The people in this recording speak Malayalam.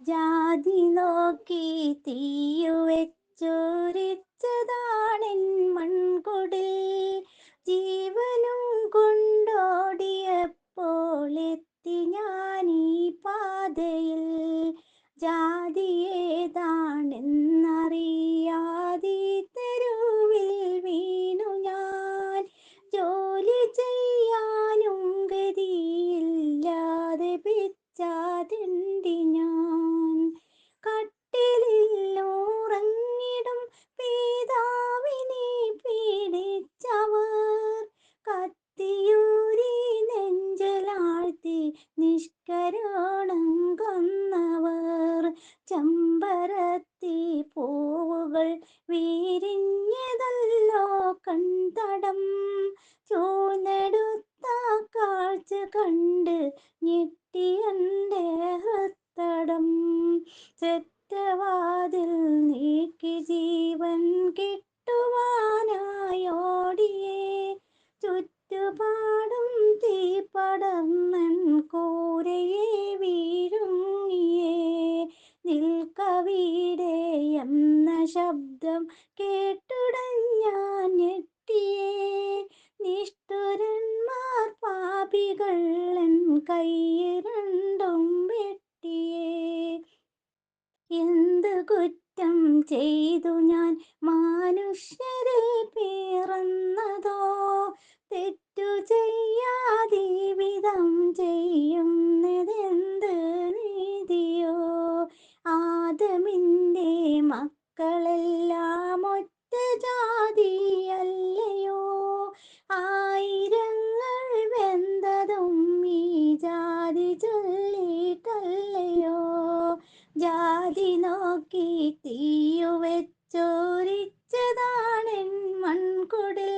ജാതി നോക്കി തീയു വെച്ചൊരിച്ചതാണെൻ മൺകുടിൽ. ജീവനും കൊണ്ടോടിയപ്പോൾ എത്തി ഞാനീ പാതയിൽ. ജാതി ഏതാണെന്നറിയാതെ തെരുവിൽ വീണു ഞാൻ. ജോലി ചെയ്യാനും ഗതിയില്ലാതെ പിച്ചാതിണ്ടി ഞാൻ. കട്ടിലിൽ ഉറങ്ങിടും പിതാവിനെ പീഡിച്ചവർ, കത്തിയൂരി നെഞ്ചലാഴ്ത്തി നിഷ്കരുണം കൊന്നവർ. ചെമ്പരത്തി പൂവുകൾ വിരിഞ്ഞതല്ലോ കൺതടം, ചൂഴ്ന്നെടുത്ത കാഴ്ച കണ്ട് ഞെട്ടിയെൻ്റെ ഹൃത്തടം. ചെറ്റവാതിൽ നീക്കി ജീവൻ കിട്ടുവാനായോടിയേ, ചുറ്റുപാടും തീ പടർന്നൻ കൂരയെ വീഴുങ്ങിയേ. നിൽക്കവിടെ എന്ന ശബ്ദം കേട്ടുടൻ ഞാൻ ഞെട്ടിയേ. നിഷ്ഠുരന്മാർ പാപികൾ എൻ കൈ രണ്ടും വെട്ടിയേ. എന്ത് കുറ്റം ചെയ്തു ഞാൻ മനുഷ്യരിൽ പിറന്നതോ, തെറ്റു ചെയ്യാതെ വിധം ചെയ്യുന്നതെന്ത് നീതിയോ. ആദമിൻ്റെ മക്കളെല്ലാം ഒറ്റ ജാതിയല്ലയോ, ആയിരങ്ങൾ വെന്തതും ഈ ജാതി ചൊല്ലിട്ടല്ലയോ. ജാതി നോക്കി തീയു വെച്ചോരിച്ചതാണെൻ മൺകുടിൽ.